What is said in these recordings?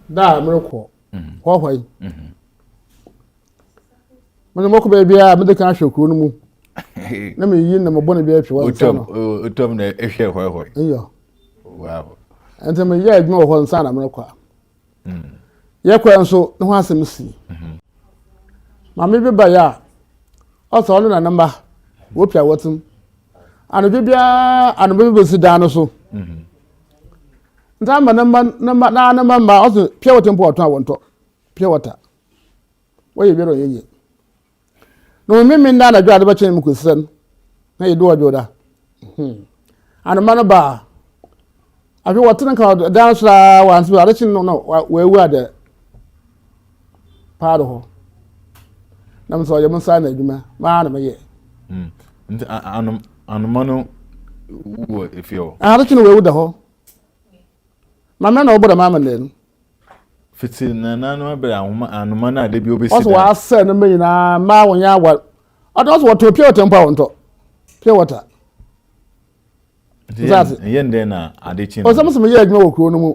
da mreko hwahwai mene moko be bia me de kan hwekuru no mu na me yi na me bone bia twa utom na ehwe hwahwai iyo wow ente me ye adwuma ho nsa na mreko ye kwa nso ne ho asem si ma me be ba ya o so no na namba wo pia wotum anu be si da no so nta namba o so pia wotum po oto awonto pia wota wo ye biro ye no mimi nda na dwa de ba chen mu kusen na ye do ojoda anu ma no ba abi wotin ka dance la once we are chin no we ade paado ho na mso ye msa na adwuma ma na me ye anumano wo efio chin we da ho mama na obodo mama len fiti na nanu abere anumano ade bi obesi oso wa ase no me na ma wonya wa odo so wato pure water mpa wonto pure water yende na ade chin oso mso me ye adwuma wo kuro no mu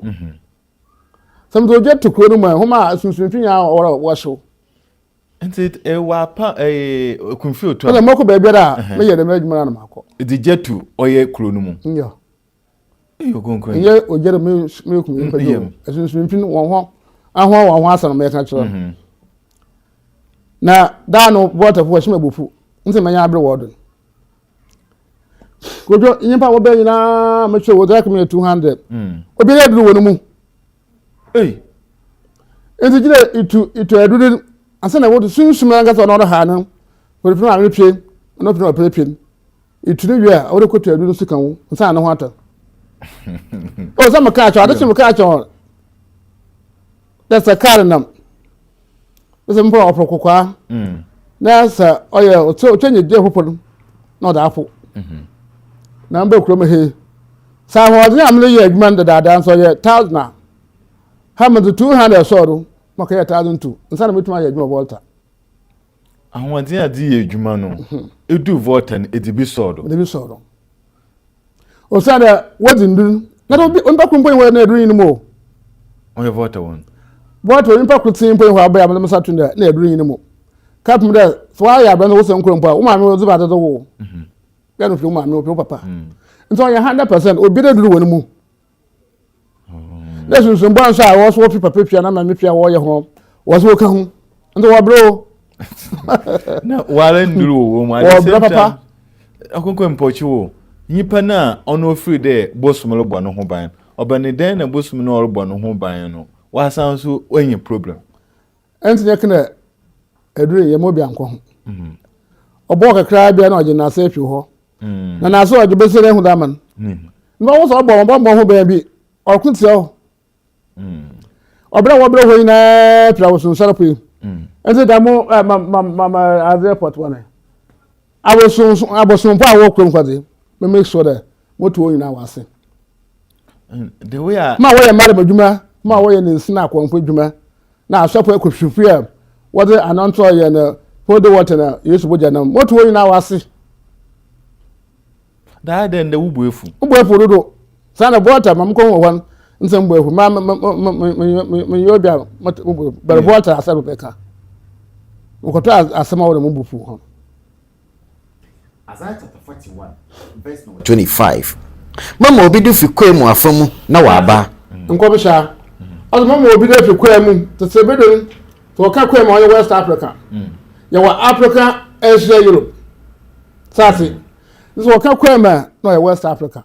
some do get to kuro no mu homa sunsunfin ya wo so nti wa pa confuse to na moko be bia me ye dem adwuma na mako di jetu oye kuro no mu nyo yo gonkon ye ojere me ku me pado sunsunfin won ho ahwa asana me ka kiro na dano water for shima bufu nti manya abre word gojo nyimpa wo be nyina me hwe wo drak me 200 obi le duru wonu mu enti gire itu eduru asana wo sunsuma nga so no ha no wo fi ma repie no fi no prepie itu ne wi a wo ko tu eduru suka wo nsa na ho ata o za maka acho adachi maka acho that's a car nam se mpo opokwa na sa oye o twenye de popo no da afo na mbe kuro me he sa ho de am le ye adwuma da so ye 1000 ha me 200 so do maka ye 1002 nsa na metuma ye adwuma volta ahwade adi ye adwuma no edu volta na edibi so do o sa da wodi ndu na do mpa kumpo we na edu yin mo oye volta won Volta mpa kutin po ho abaya me satu na edu yin mo kapum da so ya ba na wo sen krompo a wo ma me ozu ba do wo ya no fi wo ma me o papa nso ya 100% obi de duru wonu mu lesun sun bon so a wo so fi papa pia na ma me pia wo ye ho wo so ka hu nso wo bro na wale nduru wo ma wo papa akonko mpochi wo nyipa na ono free de bosum lo bɔ no ho ban obani den na bosum no ɔrebɔ no ho ban no wa san so onye problem enti ne kana edure ye mo bia nko ho ɔbɔ kakra bia na ɔgye na asa afi ho na na so ɔgye besere hu da man no wo so ɔbɔ ho ban bi ɔkuntia ho ɔbra wo bra ho ina pra wo sun sarapu enti da mo mama airport one abosun po awo krom kwade me make sure that moto yin na wase the way ma wo ye mare madwuma ma wo ye nsina akwonfo dwuma na asopo ekofhwehwe a wo de anonto ye na hold water na yesu boja na moto yin na wase da den de wubuefu dodo sana bota mam ko won nsem buefu ma yobia bar bota asaru beka ko to asema wo mu bufu ho Isaiah chapter 41, verse number 25. Mama obi do fi kwemu afamu na waba. Nko be sha. Ozo mama obi do fi kwemu, to sebedo to ka kwemu on West Africa. Ya wa Africa, Asia, Europe. Sasi. So ka kwemu na West Africa.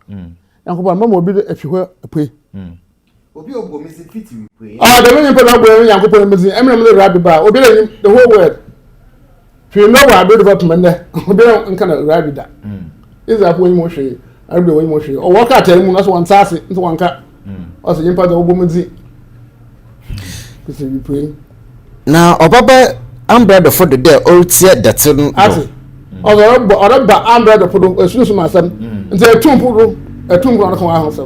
Yanko ba mama obi do fi hwe apue. Obi obo mi se fiti wi pwe. Ah, the many people obo yanko po mi se emre me rabi ba. Obi the whole world. You know what do development there. We don't kind of rabbit that. Is that way more shade? I do way more shade. Or what I tell you, that's one sassy into one cat. Also, you part of woman's it. You see, you pray. Now, Obaba umbrella for the day, old said that's it. Although, umbrella for the excuse my son, and say a tomb on the house.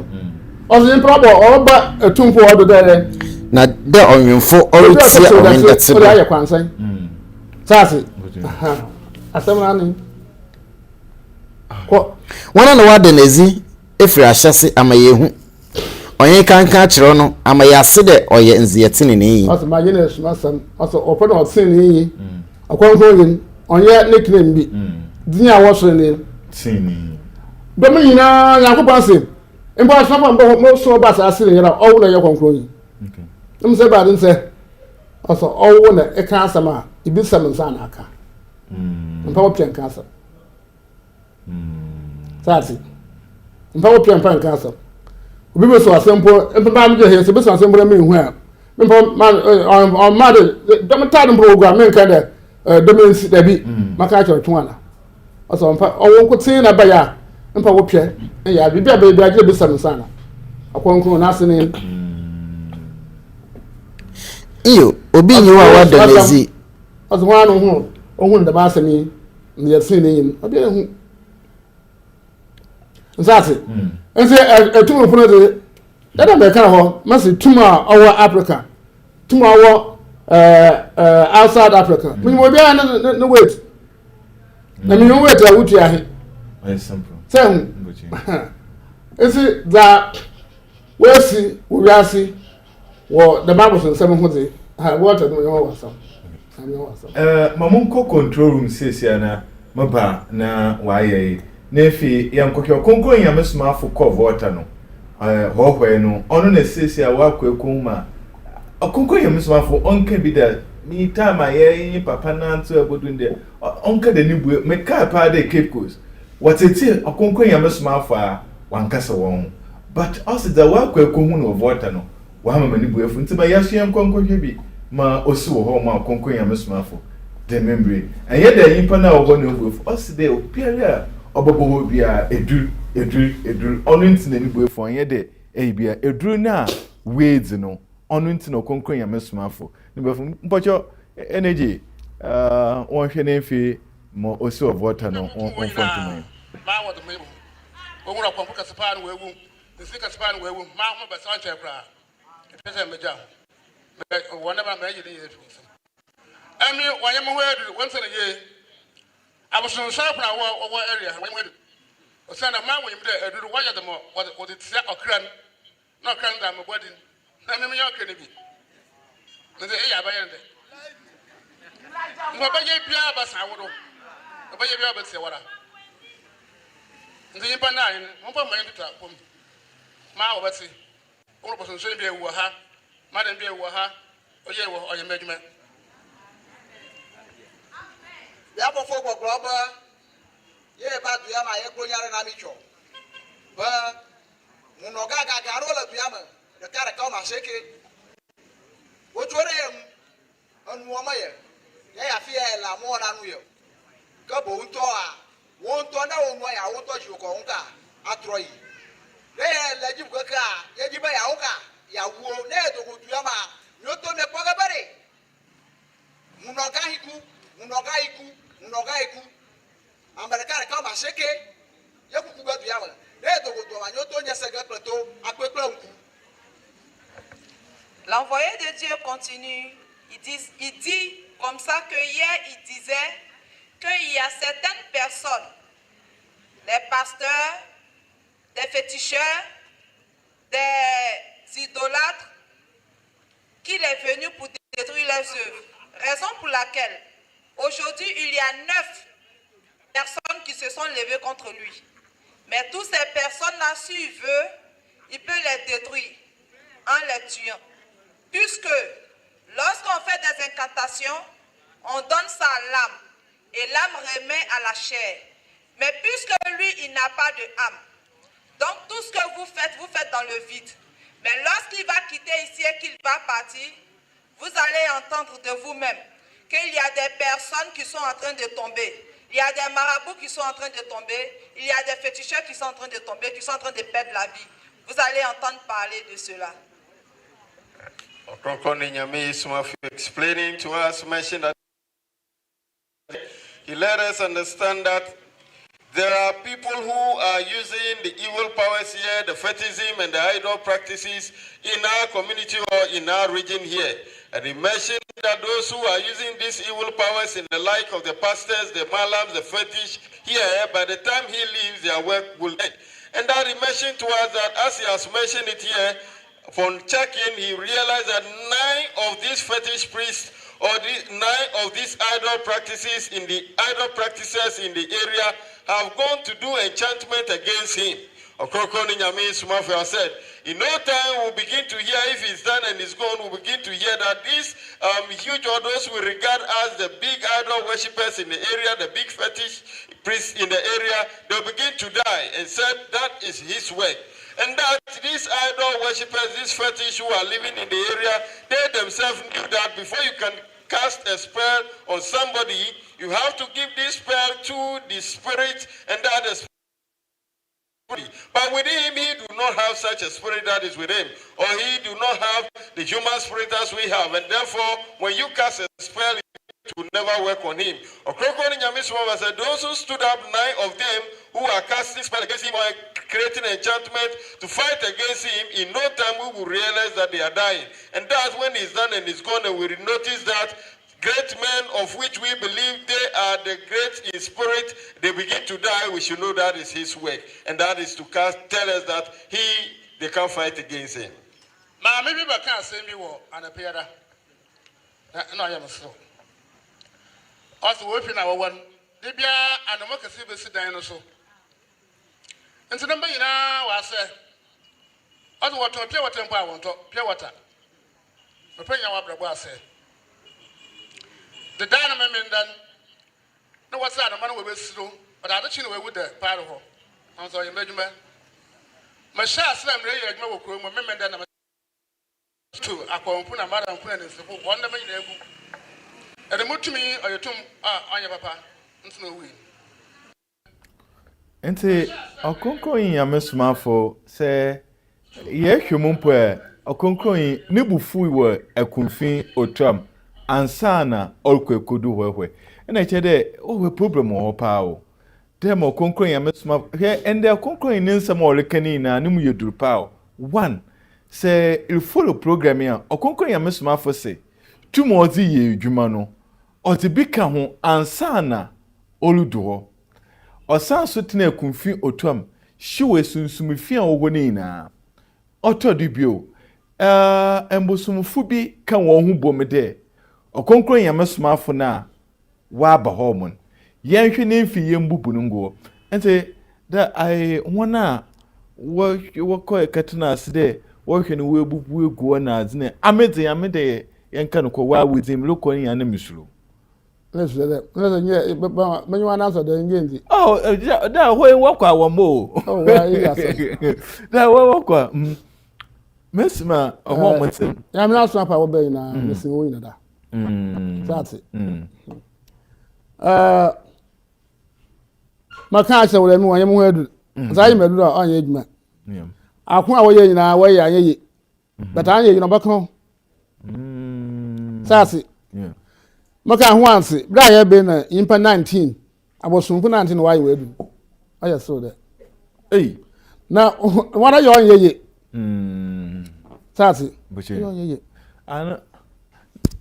Also, improper or but a tomb for the day. Now, there on your four old that's what I can say. Sassy. Asamani ko wana na wade nezi efiri ahyase amayehu onye kanka chiro no amayase de oye nziyete ne yi asa ma ye na esuma sam asa opo na otsin ne yi akwanfo yin onye nickname bi dinya wo so ne tin do me nyina yakobon se mbo asama mbo mo so ba sa asire yira owo na ye kwankro yin okay se ba din se asa owo na e kan asama ibi sam nsa na aka mpa wo pien kan asa sati mpa wo pien pan kan asa obi be so asempo mpa me je he se be so asempo me hu a mpa on ma de dem tade program me kan de dem si da bi maka cha tun ana asa mpa owo ko tin na ba ya mpa wo pie ya bi bia be aje be sam sana akwankro na ase ne iyo obi nyi wa wa da lezi asa ho anu ho ohun da ba ase ni ne yasin ne yin obi hu nzati nse etumu funu de da be kan ho masi tuma owo Africa tuma owo outside Africa me mo bia na wait na me wait a wutu ahe simple say nse da wesi wiasi wo the Bible say seven hoze ha water no yo wasam mamunko control room sesi na maba na waye nefi yankokyo konko yamesuma afọ Volta no hohwe no ono na sesi a wakweku ma konko yamesuma afọ onka bi da mi time aye papa na nto abodunde onka da nibu me ka pa de capcut watete konko yamesuma afọ a wankasa won but also da wakweku hu no Volta no wa mama nibu efu ntima yaso yankonko bi ma osi wo ho ma konko yamesuma afọ de membre anye da yimpa na wo no efu also de opiara obobo bia edu onu ntina ni bu efo anye de bia edu na weight no onu ntina konkon ya mesumafo ni bu mpocho energy won hwe na efi mo osi of water no on front me ma wo de mebu owura kwampo kasapa no wewu nsi kasapa no wewu ma ho be sa nche kra pese meja wona ba ma ye de yesu ami wanye mo ho edu won se na ye abusun sharpna wo area when we osana ma wo yimde eduru waya dem wo de tia okran na okran da me body na me nya okran bi nze e ya ba yende mo ba ye bia ba sa wo do ba ye bia ba se wara nze yimpa na yin mo ba ma yin ta pom ma wo ba ti wo bo so bi ewu ha ma dem bi ewu ha oye wo oye medwuma ya bo fo gbogbo ba ye ba du ya ma ye gbonyare na mi cho ba muno ga ro la du ya ma de kare ka ma sheke wo chore yem anu o ma ye ya fi e la mo na nu ye ka bo nto a wo nto na wo mo ya wo to ji ko nka atro yi le la ji ko ka ye ji ba ya wo ka ya wo ne to ko du ya ma yo to me ko ga bare muno ga iku America ka ma sheke ye kuku ga duya ma e do go do ma nyoto nya se ga plateau apepla nku. L'envoyé de Dieu continue, il dit comme ça que hier il disait qu'il y a certaines personnes, des pasteurs, des féticheurs, des idolâtres, qu'il est venu pour détruire leurs œuvres. Raison pour laquelle aujourd'hui il y a 9 personnes qui se sont levées contre lui. Mais toutes ces personnes-là, s'il veut, il peut les détruire en les tuant. Puisque lorsqu'on fait des incantations, on donne ça à l'âme. Et l'âme remet à la chair. Mais puisque lui, il n'a pas de âme. Donc tout ce que vous faites dans le vide. Mais lorsqu'il va quitter ici et qu'il va partir, vous allez entendre de vous-même qu'il y a des personnes qui sont en train de tomber. Il y a des marabouts qui sont en train de tomber. Il y a des féticheurs qui sont en train de tomber, qui sont en train de perdre la vie. Vous allez entendre parler de cela. Explaining to us, mentioned that he let us understand that there are people who are using the evil powers here, the fetishism and the idol practices in our community or in our region here. And he mentioned that those who are using these evil powers in the like of the pastors, the malams, the fetish here, by the time he leaves, their work will end. And that he mentioned to us that, as he has mentioned it here, Upon checking, he realized that 9 of these fetish priests or 9 of these idol practices in the area have gone to do enchantment against him. Okrokoni Nyame Sumafia said, in no time we'll begin to hear, if it's done and it's gone, we'll begin to hear that these huge orders we regard as the big idol worshippers in the area, the big fetish priests in the area, they'll begin to die, and said that is his work. And that these idol worshippers, these fetish who are living in the area, they themselves knew that before you can cast a spell on somebody, you have to give this spell to the spirit, and that is spirit. But with him, he do not have such a spirit that is with him, or he do not have the human spirit as we have, and therefore, when you cast a spell, it will never work on him. Okrokoni Nyamiswava said, those who stood up, 9 of them who are casting spell against him or creating enchantment to fight against him, in no time we will realize that they are dying. And that's when it's done and it's gone, and we notice that great men of which we believe they are the great in spirit, they begin to die. We should know that is his work, and that is to tell us that they can't fight against him. Ma maybe I can't say me what and a pair. No, I am so. Also, open our one. Libya and a mock a CBC dinosaur. And so, number you know, I say, other water, pure water, and power, pure water. The prayer of the say. The dynamite men done. No, what's that? A man will be slow, but I don't know with the part of her. I'm sorry, imagine me. My shall slam radio, no crew, my men done two. I can't put a madam friend and support 1 minute. And the move to me or your tomb on your papa. It's no way. Ente okonkron yamesumafo se ye hwemumpo okonkron ne bufu wo akunfin otram ansana olkwekodu hwehwe na chede o we problem o pa o dem okonkron yamesuma he ende okonkron ni nsam o lekani na ne mu yeduru pa o one se il follow program ya okonkron yamesumafo se tumozi ye adwuma no o ti bika ho ansana oludu ho osan so tena kunfi otom hyewe sunsumfi a wogo ne na otodibio embosumfu bi kan wo hu bomede okonkron yamesumafo na wa ba homon yenhwe ne mfi yembubu ngo ente da ai wona wo ko ekatena asde wo hwe ne wo ebubu egu na azne amede yenka no ko wa wizim lokoni ya na misuru. Let's say that. When you answer the engine. Oh, that way walk our mo. Oh, yes. That way walk. Mesma, a woman. I'm not so power bay now. Missing winner. That's it. My car said, well, I'm going to I made on age man. I come away in our way, I but I ain't back home. That's it. Maka once, bra ya be na impa 19. Abosunku 19 why we do. I just saw that. Hey. Now, what are you on ye? Sati. But you. I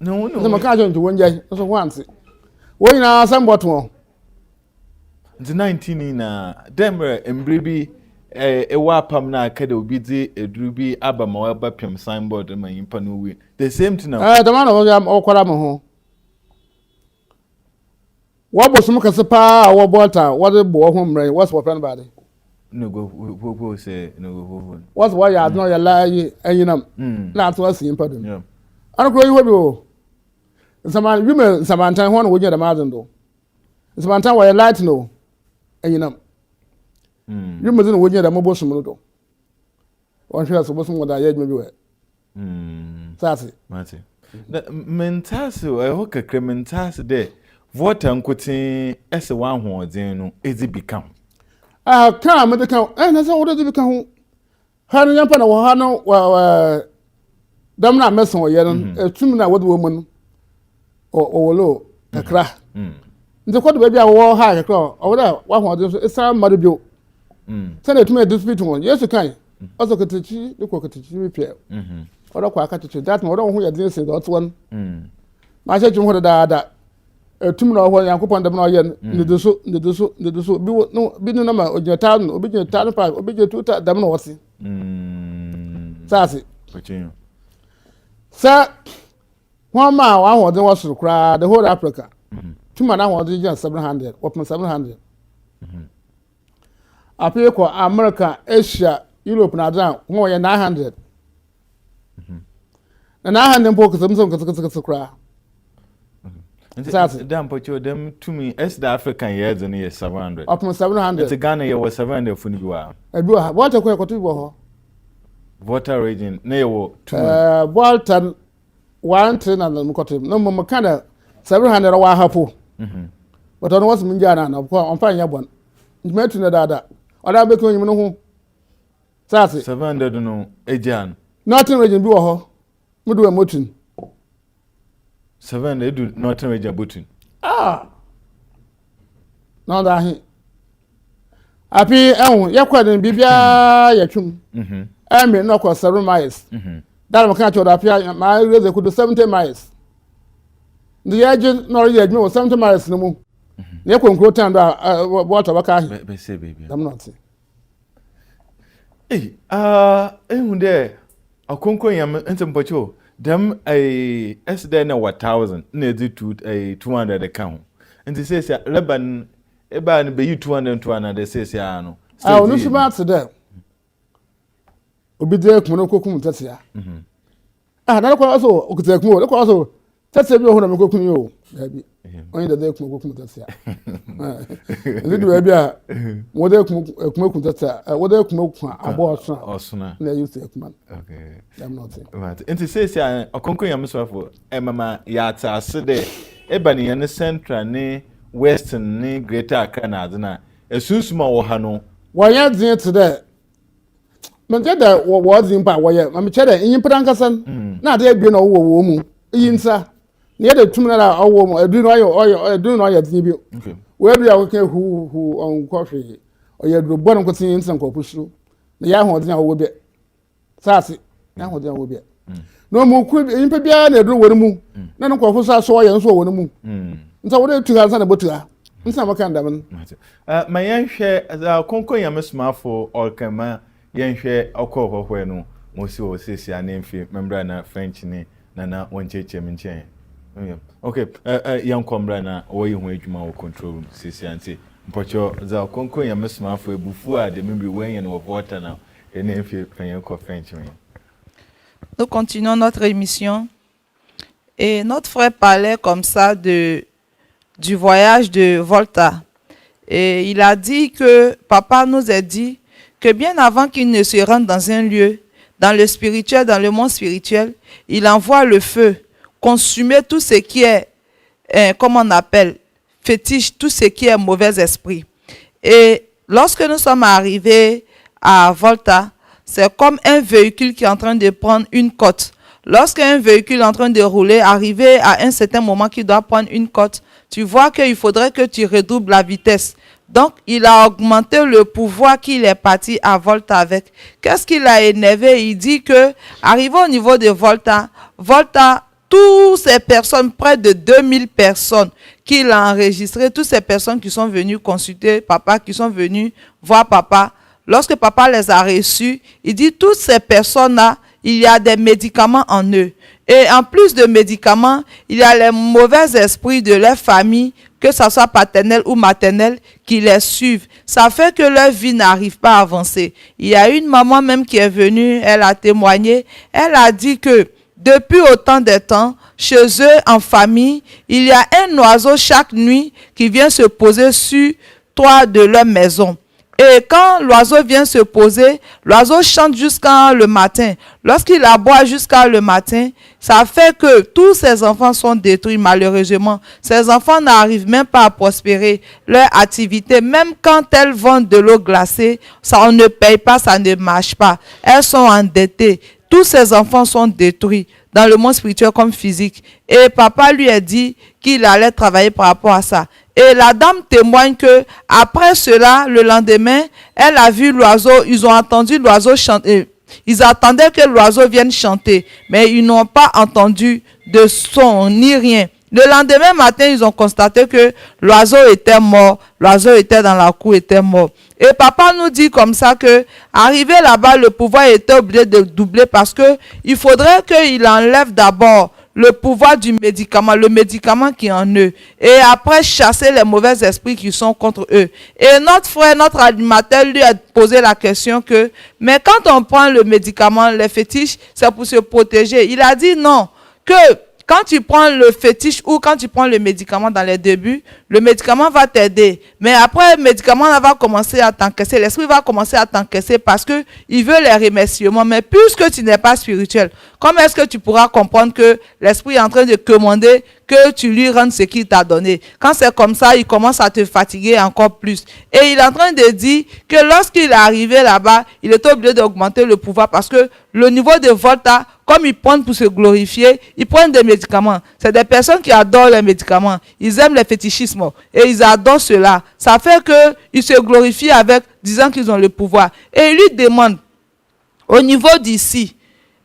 no. The maka join to one day. So once. When na somewhat more. The 19 na demre embribi wapam na akade obi di edurubi abama wa bapem signboard ma impa no we. The same thing now. The man of am okwara mo ho. What was some Cassapa or Volta? What a boy home rain? What's what anybody? No go say no. What's why I know you lie and you know not to us in pardon. Yeah. I don't know you. Some women, some time one would get a madam though. Some time why you lie to know and you know. You must know when you're a mobile sumudo. One should have supposed to what I had maybe. That's it. Mate. Mentasu, I hope a crementasu there. Volta nkotin ese wan hoodin no ezi become come the count and that's all the become hanu yampa na wo ha no dam na meson ye no etum na wode woman o lo kakra nze kwado ba bia wo ha kakra o da wa hoodin so isa madu bio se na etum e dispute won yesu kan ozo ketichi de ko ketichi bi pia o da kwa katichi that mo do ho ye din se dot one ma che twum ho da etum na ho yankopon dem na oye ne so bi no ma ojeta no obi jeta no pa obi jetu ta dem na wosi sase Continue. Sir, one man, one was to cry the whole Africa. 2 man, I was just 700, open 700. Appear for America, Asia, Europe, and down more than 900. And 900 focus themselves to cry. Damn, put you them to me as the African years and years 700. Open 700. It's a Ghana year was 700 for you. I do what a quick to Volta region, Neo, Volta 1 10 and the cotton. No more kind of 700 or half. But on what's Minjana, of course, on fine one. You met in the dada. Or I'll be going to know. Sassy 700 no, Ajan. Nothing region do a ho. We do a motion. 700 do not region button. Ah, no, that he. Happy, you're quite in Bibia, Yachum. I mean, no cost 7 miles. That I can't appear. My razor could do 70 miles. The agent nor yet was 70 miles no more. You can go down water. Baby, I'm not saying. Hey, there. A conquer yam and some pacho. Them a S then a 1,000, near to a 200 account. And they say, Lebanon, a ban be you 200 to another, says Yano. I will not about to them. Obi there, Monoco, Tessia. Ah, that also, okay, more, also. That's a bit of a cooking you, baby. Only the day cooking Tessia. Little baby, what they smoke that, what they smoke about or sooner. They used to man. Okay, I'm not saying. Right. And to say, a conquer myself for Emma Yata, Sede, Ebony and the Central, ne Western, ne Greater Canada, a small Hano. Why, yeah, dear today. Manchester was in power. I'm cheddar in Prankasan. Now there be no woman. Insa. Near the 2 minute hour woman, I do know your TV. Where we are working who on coffee or your bottom continuing some copusu. The young ones now will be sassy. Now what they will be. No more could in Pabia and do with a moon. None of course I saw and so on the moon. And so what are 2 hours and a butler? In some kind of my young share as our conquer your miss for or Kama, young share or call where no, Monsieur says your name for membrana French name, Nana, one church in chain. Okay, young combrana, or you wage my control, Sissi. But your the conquer your miss for before the maybe weighing of water now, and if you can French. Nous continuons notre émission et notre frère parlait comme ça du voyage de Volta. Et il a dit que papa nous a dit que bien avant qu'il ne se rende dans un lieu, dans le spirituel, dans le monde spirituel, il envoie le feu, consumer tout ce qui est, comment on appelle, fétiche, tout ce qui est mauvais esprit. Et lorsque nous sommes arrivés à Volta, c'est comme un véhicule qui est en train de prendre une côte. Lorsqu'un véhicule est en train de rouler, arrivé à un certain moment qu'il doit prendre une côte, tu vois qu'il faudrait que tu redoubles la vitesse. Donc, il a augmenté le pouvoir qu'il est parti à Volta avec. Qu'est-ce qu'il a énervé? Il dit que, arrivé au niveau de Volta, toutes ces personnes, près de 2000 personnes qu'il a enregistrées, toutes ces personnes qui sont venues consulter papa, qui sont venues voir papa, lorsque papa les a reçus, il dit toutes ces personnes-là, il y a des médicaments en eux. Et en plus de médicaments, il y a les mauvais esprits de leur famille, que ce soit paternel ou maternel, qui les suivent. Ça fait que leur vie n'arrive pas à avancer. Il y a une maman même qui est venue, elle a témoigné, elle a dit que depuis autant de temps, chez eux, en famille, il y a un oiseau chaque nuit qui vient se poser sur le toit de leur maison. Et quand l'oiseau vient se poser, l'oiseau chante jusqu'à le matin. Lorsqu'il aboie jusqu'à le matin, ça fait que tous ces enfants sont détruits malheureusement. Ces enfants n'arrivent même pas à prospérer leur activité. Même quand elles vendent de l'eau glacée, ça on ne paye pas, ça ne marche pas. Elles sont endettées. Tous ces enfants sont détruits dans le monde spirituel comme physique. Et papa lui a dit qu'il allait travailler par rapport à ça. Et la dame témoigne que après cela, le lendemain, elle a vu l'oiseau, ils ont entendu l'oiseau chanter. Ils attendaient que l'oiseau vienne chanter, mais ils n'ont pas entendu de son ni rien. Le lendemain matin, ils ont constaté que l'oiseau était mort, l'oiseau était dans la cour, était mort. Et papa nous dit comme ça que, arrivé là-bas, le pouvoir était obligé de doubler parce que il faudrait qu'il enlève d'abord le pouvoir du médicament, le médicament qui est en eux, et après chasser les mauvais esprits qui sont contre eux. Et notre frère, notre animateur, lui a posé la question que, mais quand on prend le médicament, les fétiches, c'est pour se protéger. Il a dit non, que quand tu prends le fétiche ou quand tu prends le médicament dans les débuts, le médicament va t'aider. Mais après, le médicament va commencer à t'encaisser. L'esprit va commencer à t'encaisser parce que il veut les remerciements. Mais puisque tu n'es pas spirituel, comment est-ce que tu pourras comprendre que l'esprit est en train de commander que tu lui rendes ce qu'il t'a donné? Quand c'est comme ça, il commence à te fatiguer encore plus. Et il est en train de dire que lorsqu'il est arrivé là-bas, il est obligé d'augmenter le pouvoir parce que le niveau de Volta, comme ils prennent pour se glorifier, ils prennent des médicaments. C'est des personnes qui adorent les médicaments. Ils aiment les fétichismes et ils adorent cela. Ça fait qu'ils se glorifient avec, disant qu'ils ont le pouvoir. Et il lui demande, au niveau d'ici,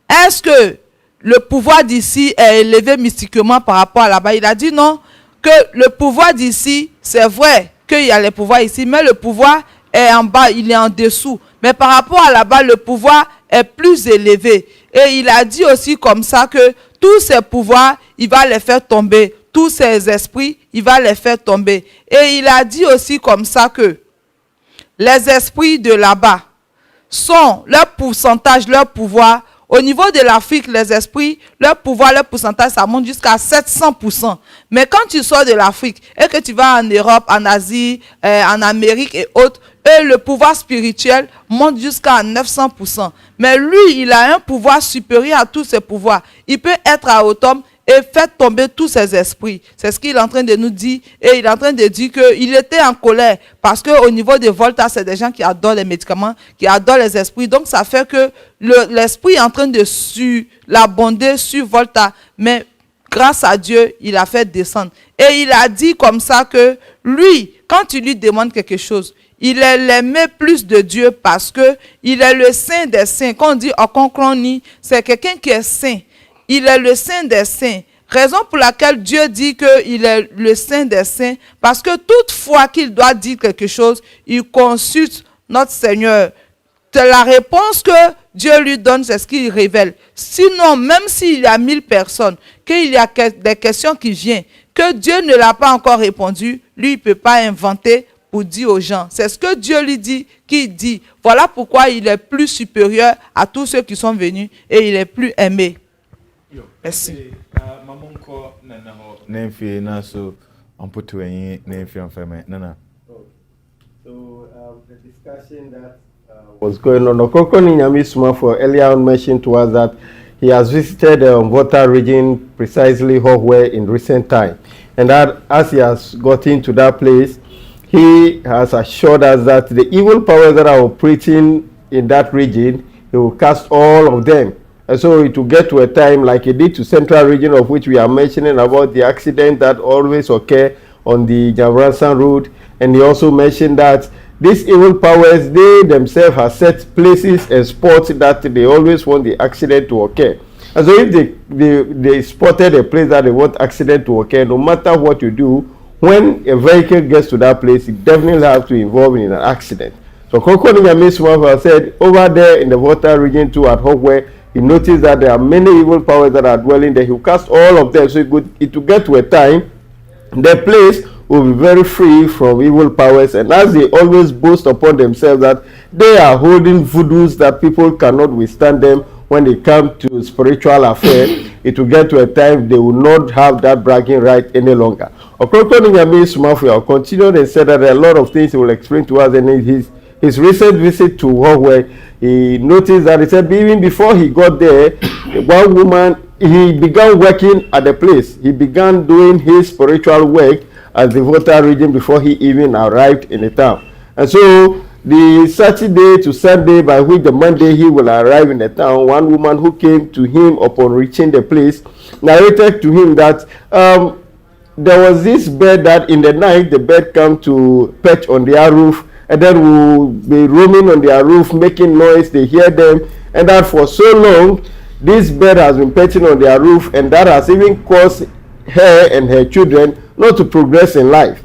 est-ce que le pouvoir d'ici est élevé mystiquement par rapport à là-bas? Il a dit non, que le pouvoir d'ici, c'est vrai qu'il y a le pouvoir ici, mais le pouvoir est en bas, il est en dessous. Mais par rapport à là-bas, le pouvoir est plus élevé. Et il a dit aussi comme ça que tous ces pouvoirs, il va les faire tomber. Tous ces esprits, il va les faire tomber. Et il a dit aussi comme ça que les esprits de là-bas sont leur pourcentage, leur pouvoir. Au niveau de l'Afrique, les esprits, leur pouvoir, leur pourcentage, ça monte jusqu'à 700%. Mais quand tu sors de l'Afrique et que tu vas en Europe, en Asie, en Amérique et autres, et le pouvoir spirituel monte jusqu'à 900%. Mais lui, il a un pouvoir supérieur à tous ses pouvoirs. Il peut être à automne et faire tomber tous ses esprits. C'est ce qu'il est en train de nous dire. Et il est en train de dire qu'il était en colère. Parce qu'au niveau de Volta, c'est des gens qui adorent les médicaments, qui adorent les esprits. Donc, ça fait que l'esprit est en train de l'abonder sur Volta. Mais grâce à Dieu, il a fait descendre. Et il a dit comme ça que lui, quand tu lui demandes quelque chose, il est l'aimé plus de Dieu parce que il est le saint des saints. Quand on dit Okonkroni, c'est quelqu'un qui est saint. Il est le saint des saints. Raison pour laquelle Dieu dit qu'il est le saint des saints, parce que toute fois qu'il doit dire quelque chose, il consulte notre Seigneur. C'est la réponse que Dieu lui donne, c'est ce qu'il révèle. Sinon, même s'il y a 1000 personnes, qu'il y a des questions qui viennent, que Dieu ne l'a pas encore répondu, lui, il ne peut pas inventer pour dire aux gens. C'est ce que Dieu lui dit, qu'il dit. Voilà pourquoi il est plus supérieur à tous ceux qui sont venus et il est plus aimé. Merci. So the discussion that was going on, Okokoni Nyamisuma for earlier on mentioned to us that he has visited Volta region, precisely Hogwe, in recent time. And that as he has gotten to that place, he has assured us that the evil powers that are operating in that region, he will cast all of them. And so it will get to a time like he did to central region, of which we are mentioning about the accident that always occur on the Javransan road. And he also mentioned that these evil powers, they themselves have set places and spots that they always want the accident to occur. And so if they spotted a place that they want accident to occur, no matter what you do, when a vehicle gets to that place, it definitely has to involve in an accident. So Kokoni Nyamisuma said over there in the Volta region too at Hogwe, he noticed that there are many evil powers that are dwelling there. He will cast all of them. So it will get to a time, the place will be very free from evil powers. And as they always boast upon themselves that they are holding voodoos that people cannot withstand them when they come to spiritual affairs, it will get to a time they will not have that bragging right any longer. Okrokoni Nyamisuma continued and said that there are a lot of things he will explain to us. And his recent visit to Hogwe, he noticed that he said even before he got there, one woman, he began working at the place. He began doing his spiritual work at the Volta region before he even arrived in the town. And so the Saturday to Sunday, by which the Monday he will arrive in the town, one woman who came to him upon reaching the place narrated to him that there was this bird that in the night the bird come to perch on their roof, and then will be roaming on their roof, making noise. They hear them, and that for so long, this bird has been perching on their roof, and that has even caused her and her children not to progress in life.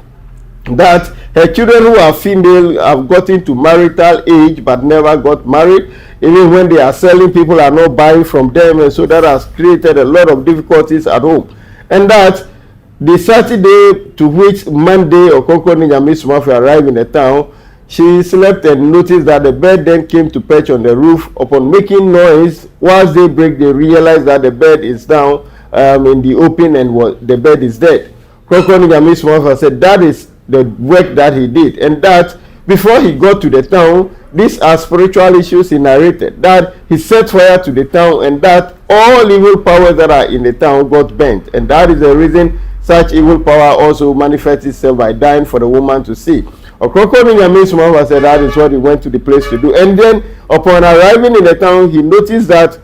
That her children who are female have gotten to marital age but never got married. Even when they are selling, people are not buying from them, and so that has created a lot of difficulties at home. And that the Saturday to which Monday or Confronting Miss Murphy arrived in the town, she slept and noticed that the bird then came to perch on the roof. Upon making noise, whilst they break, they realized that the bird is down in the open and the bird is dead. Confronting Miss Murphy said that is the work that he did, and that before he got to the town, these are spiritual issues he narrated, that he set fire to the town and that all evil powers that are in the town got burnt, and that is the reason such evil power also manifests itself by dying for the woman to see. Okrokoning Yamisumava said that is what he went to the place to do, and then upon arriving in the town, he noticed that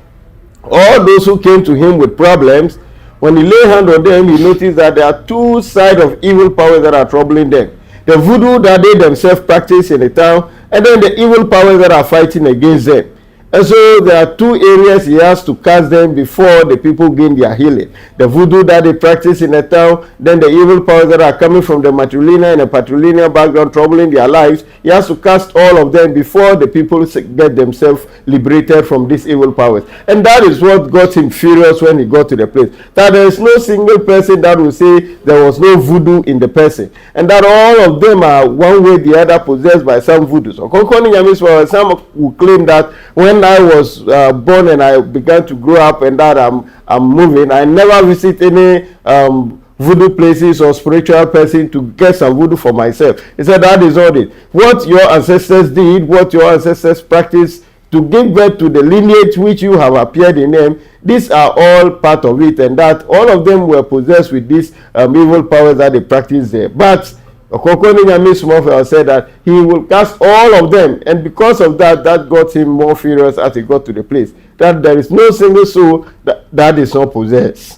all those who came to him with problems, when he laid hand on them, he noticed that there are two sides of evil powers that are troubling them. The voodoo that they themselves practice in the town, and then the evil powers that are fighting against them. And so there are two areas he has to cast them before the people gain their healing. The voodoo that they practice in the town, then the evil powers that are coming from the matrilineal and the patrilineal background troubling their lives. He has to cast all of them before the people get themselves liberated from these evil powers. And that is what got him furious when he got to the place. That there is no single person that will say there was no voodoo in the person. And that all of them are one way or the other possessed by some voodoo. So some will claim that when I was born and I began to grow up and that I'm moving, I never visit any voodoo places or spiritual person to get some voodoo for myself. He said that is all it. What your ancestors did, what your ancestors practiced to give birth to the lineage which you have appeared in them, these are all part of it, and that all of them were possessed with these evil powers that they practice there. But Okonkoni Nyame said that he will cast all of them, and because of that, that got him more furious as he got to the place. That there is no single soul that is not possessed.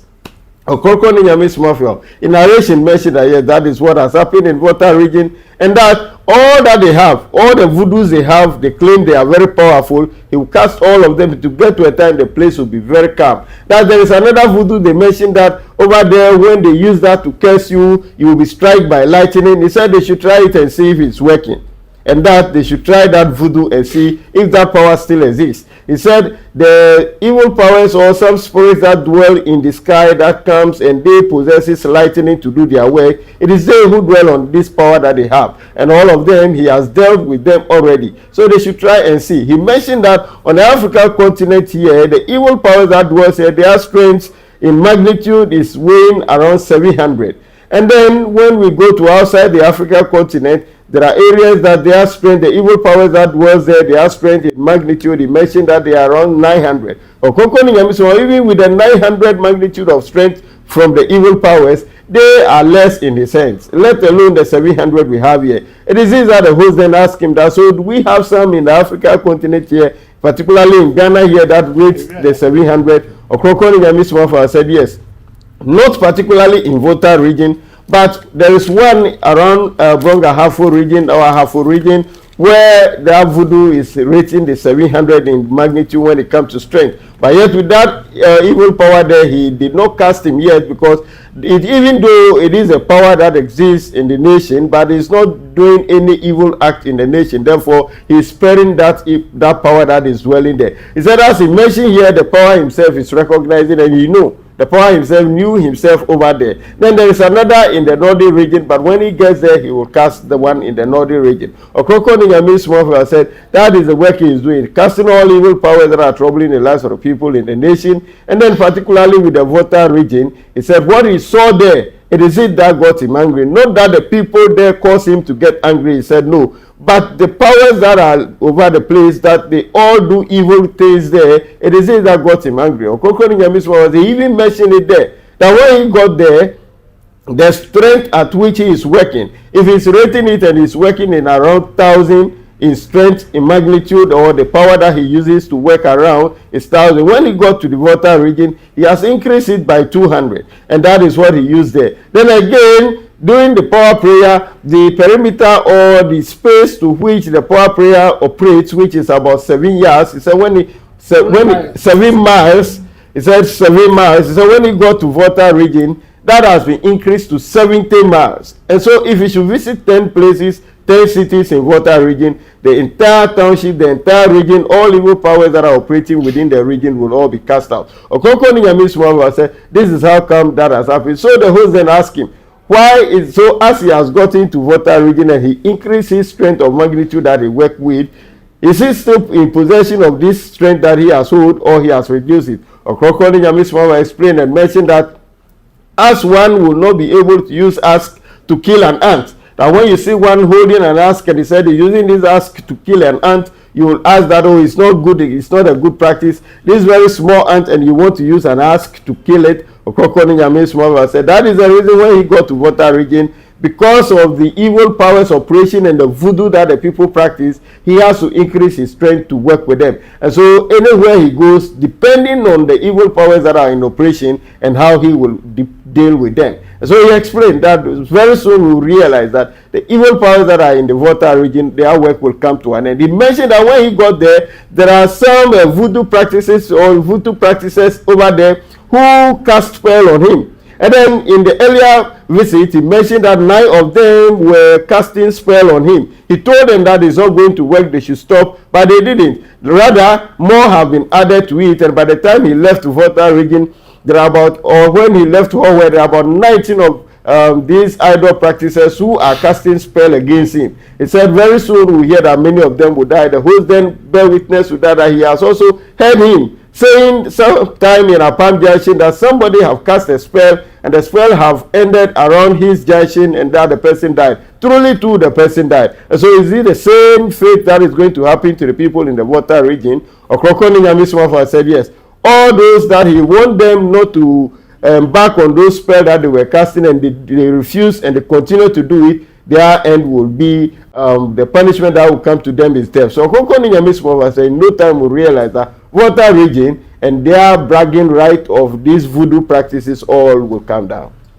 Okonkoni Nyame in narration mentioned that yes, that is what has happened in Volta region, and that all that they have, all the voodoos they have, they claim they are very powerful. He will cast all of them to get to a time the place will be very calm. That there is another voodoo they mentioned that over there when they use that to curse you, you will be struck by lightning. He said they should try it and see if it's working, and that they should try that voodoo and see if that power still exists. He said the evil powers or some spirits that dwell in the sky that comes and they possesses lightning to do their work. It is they who dwell on this power that they have, and all of them he has dealt with them already. So they should try and see. He mentioned that on the African continent here, the evil powers that dwell here, their strength in magnitude is weighing around 700. And then when we go to outside the African continent, there are areas that their strength, the evil powers that was there, their strength in magnitude, he mentioned that they are around 900. Even with the 900 magnitude of strength from the evil powers, they are less in his hands, let alone the 700 we have here. It is easy that the host then asked him that, so do we have some in the African continent here, particularly in Ghana here, that rates the 700? Okrokoni said yes, not particularly in Volta region, but there is one around Bronga Hafo region, our Hafo region, where the voodoo is rating the 700 in magnitude when it comes to strength. But yet with that evil power there, he did not cast him yet, because even though it is a power that exists in the nation, but it's not doing any evil act in the nation. Therefore, he is sparing that power that is dwelling there. He said, as he mentioned here, the power himself is recognizing, and the power himself knew himself over there. Then there is another in the northern region, but when he gets there, he will cast the one in the northern region. Okrokoni Nyame said that is the work he is doing, casting all evil powers that are troubling the lives of the people in the nation. And then particularly with the Volta region, he said what he saw there, it is it that got him angry. Not that the people there caused him to get angry, he said no. But the powers that are over the place, that they all do evil things there, it is it that got him angry. Okrokoni Nyame he even mentioned it there, that when he got there, the strength at which he is working, if he's rating it and he's working in around 1,000 in strength, in magnitude, or the power that he uses to work around is 1,000. When he got to the Volta region, he has increased it by 200, and that is what he used there. Then again, during the power prayer, the perimeter or the space to which the power prayer operates, which is about 7 yards, he said 7 miles. He said 7 miles. He said when he got to Volta region, that has been increased to 70 miles. And so if you should visit 10 places, 10 cities in Volta region, the entire township, the entire region, all evil powers that are operating within the region will all be cast out. Okonkoni Nyamiswama said, this is how come that has happened. So the host then asked him, why is so as he has gotten to Volta region and he increased his strength of magnitude that he worked with, is he still in possession of this strength that he has hold, or he has reduced it? Okonkoni Nyamiswama explained and mentioned that as one will not be able to use ask to kill an ant. Now when you see one holding an ask and he said he's using this ask to kill an ant, you will ask that, oh, it's not good, it's not a good practice. This very small ant and you want to use an ask to kill it. Okokoni Nyamiswama said that is the reason why he got to Volta region, because of the evil powers operation and the voodoo that the people practice. He has to increase his strength to work with them. And so anywhere he goes, depending on the evil powers that are in operation and how he will deal with them. And so he explained that very soon we'll realize that the evil powers that are in the Volta region, their work will come to an end. He mentioned that when he got there, there are some voodoo practices or voodoo practices over there who cast spell on him. And then in the earlier visit, he mentioned that 9 of them were casting spell on him. He told them that it's not going to work, they should stop, but they didn't. Rather, more have been added to it, and by the time he left Volta region, there are about, or when he left Howard, there are about 19 of these idol practitioners who are casting spell against him. He said very soon we hear that many of them will die. The host then bear witness to that he has also heard him saying sometime in a palm junction that somebody have cast a spell and the spell have ended around his junction and that the person died. Truly too, the person died. And so is it the same fate that is going to happen to the people in the Volta region? Okrokoni Nyamiswama said yes. All those that he want them not to embark on those spells that they were casting and they refuse and they continue to do it, their end will be the punishment that will come to them is death. So Okrokoni Nyamiswama said in no time we'll realize that Volta region and their bragging right of these voodoo practices all will come down.